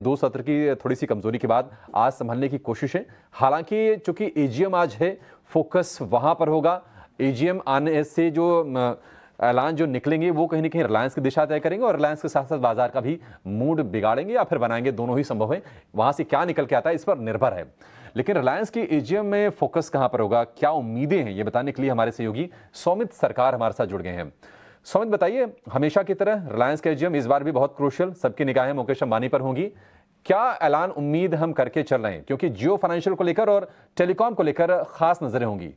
2 सत्र की थोड़ी-सी कमज़ोरी के बाद आज सँभलने की कोशिश है। हालाँकि चूँकि एजीएम आज है, फ़ोकस वहाँ पर होगा। एजीएम आने से जो ऐलान जो निकलेंगे वो कहीं न कहीं रिलायंस की दिशा तय करेंगे और रिलायंस के साथ-साथ बाज़ार का भी मूड बिगाड़ेंगे या फिर बनाएँगे, दोनों ही संभव है। वहाँ से क्या निकल के आता है इस पर निर्भर है। लेकिन रिलायंस की एजीएम में फ़ोकस कहाँ पर होगा, क्या उम्मीदें हैं, ये बताने के लिए हमारे सहयोगी सौमित सरकार हमारे साथ जुड़ गए हैं। सौमित बताइए, हमेशा की तरह रिलायंस का एजीएम इस बार भी बहुत क्रूशियल, सबकी निगाहें मुकेश अंबानी पर होंगी। क्या ऐलान उम्मीद हम करके चल रहे हैं? क्योंकि जियो फाइनेंशियल को लेकर और टेलीकॉम को लेकर खास नजरें होंगी।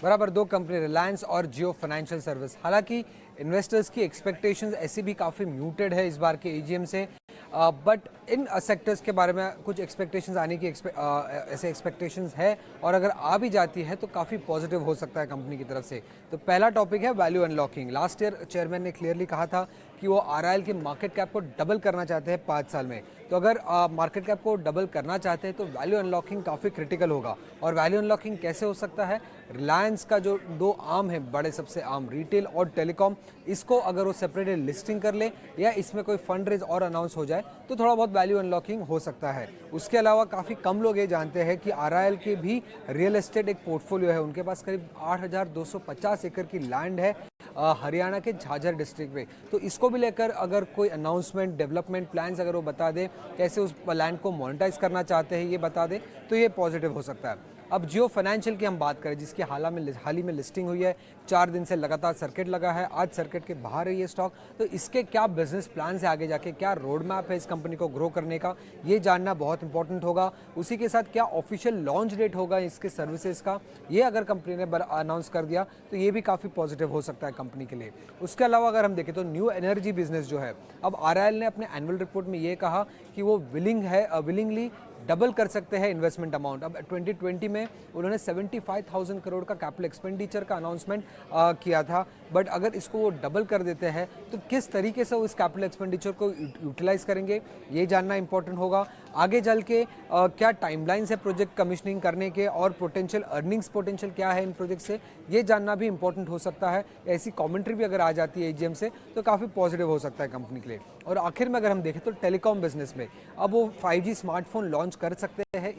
बराबर दो कंपनी रिलायंस और जियो फाइनेंशियल सर्विस। हालांकि इन्वेस्टर्स की एक्सपेक्टेशंस ऐसी भी काफ़ी म्यूटेड है इस बार के एजीएम से, बट इन सेक्टर्स के बारे में कुछ एक्सपेक्टेशंस आने की ऐसे एक्सपेक्टेशंस है, और अगर आ भी जाती है तो काफ़ी पॉजिटिव हो सकता है कंपनी की तरफ से। तो पहला टॉपिक है value unlocking. Last year chairman ने क्लियरली कहा था कि वो आरआईएल के मार्केट कैप को डबल करना चाहते हैं 5 साल में। तो अगर मार्केट कैप को डबल करना चाहते हैं तो वैल्यू अनलॉकिंग काफ़ी क्रिटिकल होगा। और वैल्यू अनलॉकिंग कैसे हो सकता है? रिलायंस का जो दो आर्म है, बड़े सबसे आर्म रिटेल और टेलीकॉम, इसको अगर वो सेपरेट लिस्टिंग कर ले या इसमें कोई फंड रेज और अनाउंस हो जाए तो थोड़ा बहुत वैल्यू अनलॉकिंग हो सकता है। उसके अलावा काफ़ी कम लोग ये जानते हैं कि आरआईएल के भी रियल एस्टेट एक पोर्टफोलियो है। उनके पास करीब 8,250 एकड़ की लैंड है हरियाणा के झाझर डिस्ट्रिक्ट में। तो इसको भी लेकर अगर कोई अनाउंसमेंट, डेवलपमेंट प्लान्स अगर वो बता दे, कैसे उस लैंड को मोनेटाइज करना चाहते हैं ये बता दे, तो ये पॉजिटिव हो सकता है। अब जियो फाइनेंशियल की हम बात करें, जिसकी हाल ही में लिस्टिंग हुई है, 4 दिन से लगातार सर्किट लगा है, आज सर्किट के बाहर है ये स्टॉक। तो इसके क्या बिजनेस प्लान है आगे जाके, क्या रोड मैप है इस कंपनी को ग्रो करने का, ये जानना बहुत इंपॉर्टेंट होगा। उसी के साथ क्या ऑफिशियल लॉन्च डेट होगा इसके सर्विसेज का, ये अगर कंपनी ने अनाउंस कर दिया तो ये भी काफ़ी पॉजिटिव हो सकता है कंपनी के लिए। उसके अलावा अगर हम देखें तो न्यू एनर्जी बिजनेस जो है, अब आरआईएल ने अपने एनुअल रिपोर्ट में ये कहा कि वो विलिंगली डबल कर सकते हैं इन्वेस्टमेंट अमाउंट। अब 2020 में उन्होंने 75,000 करोड़ का कैपिटल एक्सपेंडिचर का अनाउंसमेंट किया था, बट अगर इसको वो डबल कर देते हैं तो किस तरीके से वो इस कैपिटल एक्सपेंडिचर को यूटिलाइज करेंगे, ये जानना इंपॉर्टेंट होगा। आगे चल के क्या टाइमलाइंस है प्रोजेक्ट कमिश्निंग करने के, और पोटेंशियल अर्निंग्स पोटेंशियल क्या है इन प्रोजेक्ट से, ये जानना भी इंपॉर्टेंट हो सकता है। ऐसी कमेंट्री भी अगर आ जाती है एजीएम से तो काफ़ी पॉजिटिव हो सकता है कंपनी के लिए। और आखिर में अगर हम देखें तो टेलीकॉम बिजनेस में अब वो 5G स्मार्टफोन लॉन्च कर सकते हैं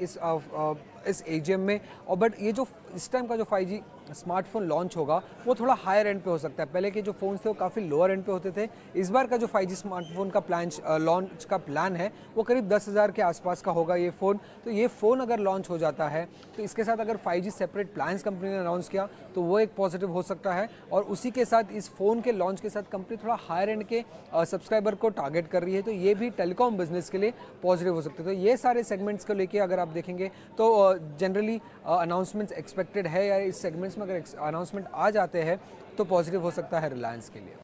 इस एजीएम में, और बट ये जो इस टाइम का जो 5G स्मार्टफोन लॉन्च होगा वो थोड़ा हायर एंड पे हो सकता है। पहले के जो फ़ोन्स थे वो काफ़ी लोअर एंड पे होते थे। इस बार का जो 5G स्मार्टफोन का लॉन्च का प्लान है वो करीब 10,000 के आसपास का होगा ये फ़ोन। तो ये फ़ोन अगर लॉन्च हो जाता है तो इसके साथ अगर 5G सेपरेट प्लान्स कंपनी ने अनाउंस किया तो वो एक पॉजिटिव हो सकता है। और उसी के साथ इस फ़ोन के लॉन्च के साथ कंपनी थोड़ा हायर एंड के सब्सक्राइबर को टारगेट कर रही है, तो ये भी टेलीकॉम बिजनेस के लिए पॉजिटिव हो सकते हैं। तो ये सारे सेगमेंट्स को लेके अगर आप देखेंगे तो जनरली अनाउंसमेंट्स एक्सपेक्टेड है, या इस सेगमेंट्स में अगर अनाउंसमेंट आ जाते हैं तो पॉजिटिव हो सकता है रिलायंस के लिए।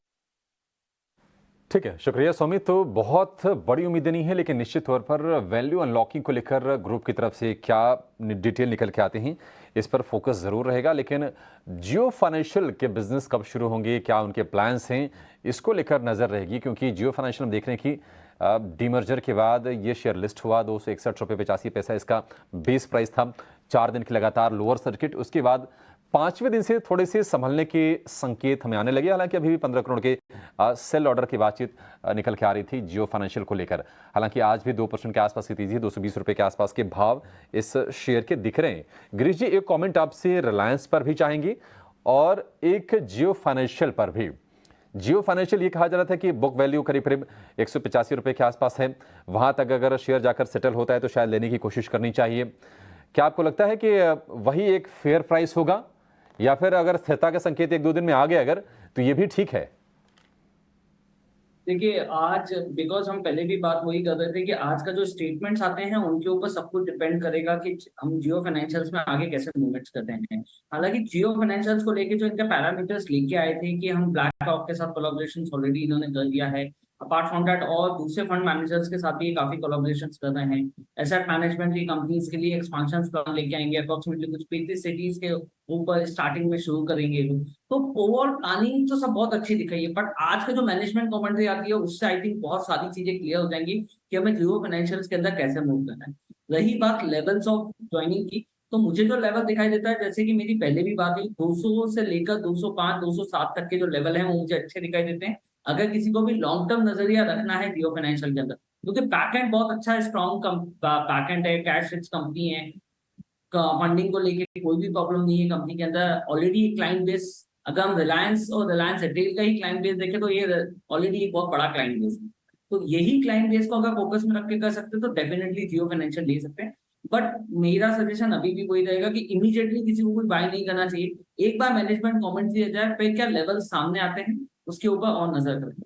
ठीक है, शुक्रिया सौमित। तो बहुत बड़ी उम्मीदें नहीं है, लेकिन निश्चित तौर पर वैल्यू अनलॉकिंग को लेकर ग्रुप की तरफ से क्या डिटेल निकल के आते हैं इस पर फोकस ज़रूर रहेगा। लेकिन जियो फाइनेंशियल के बिजनेस कब शुरू होंगे, क्या उनके प्लान्स हैं, इसको लेकर नज़र रहेगी। क्योंकि जियो फाइनेंशियल हम देख रहे हैं कि डीमर्जर के बाद ये शेयर लिस्ट हुआ, 261 रुपये 85 पैसा इसका बेस प्राइस था। 4 दिन की लगातार लोअर सर्किट, उसके बाद 5वें दिन से थोड़े से संभलने के संकेत हमें आने लगे। हालांकि अभी भी 15 करोड़ के सेल ऑर्डर की बातचीत निकल के आ रही थी जियो फाइनेंशियल को लेकर। हालांकि आज भी 2% के आसपास की तेजी है, 220 रुपये के आसपास के भाव इस शेयर के दिख रहे हैं। गिरीश जी, एक कमेंट आपसे रिलायंस पर भी चाहेंगे और एक जियो फाइनेंशियल पर भी। जियो फाइनेंशियल ये कहा जा रहा था कि बुक वैल्यू करीब करीब 185 रुपये के आसपास है, वहां तक अगर शेयर जाकर सेटल होता है तो शायद लेने की कोशिश करनी चाहिए। क्या आपको लगता है कि वही एक फेयर प्राइस होगा, या फिर अगर स्थिरता के संकेत 1-2 दिन में आ गए अगर, तो ये भी ठीक है? देखिए, आज बिकॉज हम पहले भी बात वही कर रहे थे कि आज का जो स्टेटमेंट्स आते हैं उनके ऊपर सब कुछ डिपेंड करेगा कि हम जियो फाइनेंशियल्स में आगे कैसे मूवमेंट्स करते हैं। हालांकि जियो फाइनेंशियल्स को लेके जो इनके पैरामीटर्स लेके आए थे कि हम ब्लैक रॉक के साथ कोलैबोरेशन ऑलरेडी इन्होंने कर दिया है, अपार्ट फ्रॉम दैट और दूसरे फंड मैनेजर्स के साथ भी काफी कोलैबोरेशन कर रहे हैं। एसेट मैनेजमेंट की कंपनीज के लिए एक्सपांशन प्लान लेके आएंगे, अप्रोक्सीमेटली कुछ 35 सिटीज के ऊपर स्टार्टिंग में शुरू करेंगे। तो ओवरऑल प्लानिंग तो सब बहुत अच्छी दिखाई है, बट आज का जो मैनेजमेंट कमेंट्री आती है उससे आई थिंक बहुत सारी चीजें क्लियर हो जाएंगी कि हमें जियो फाइनेंशियल्स के अंदर कैसे मूव करना है। रही बात लेवल्स ऑफ ज्वाइनिंग की, तो मुझे जो लेवल दिखाई देता है, जैसे कि मेरी पहले भी बात हुई, 200 से लेकर 205 207 तक के जो लेवल है वो मुझे अच्छे दिखाई देते हैं। अगर किसी को भी लॉन्ग टर्म नजरिया रखना है जियो फाइनेंशियल के अंदर, क्योंकि बैकएंड बहुत अच्छा है, स्ट्रॉन्ग बैकएंड है, कैश रिच कंपनी है, फंडिंग को लेके कोई भी प्रॉब्लम नहीं है कंपनी के अंदर, ऑलरेडी क्लाइंट बेस, अगर हम रिलायंस और रिलायंस रिटेल का ही क्लाइंट बेस देखें तो ये ऑलरेडी एक बहुत बड़ा क्लाइंट बेस है। तो यही क्लाइंट बेस को अगर फोकस में रख के कर सकते हैं तो डेफिनेटली जियो फाइनेंशियल ले सकते हैं। बट मेरा सजेशन अभी भी वही रहेगा कि इमीडिएटली किसी को कोई बाय नहीं करना चाहिए, एक बार मैनेजमेंट कमेंट दिया जाए, फिर क्या लेवल सामने आते हैं उसके ऊपर और नजर करें।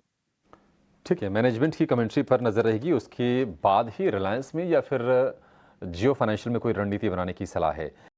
ठीक है, मैनेजमेंट की कमेंट्री पर नज़र रहेगी, उसके बाद ही रिलायंस में या फिर जियो फाइनेंशियल में कोई रणनीति बनाने की सलाह है।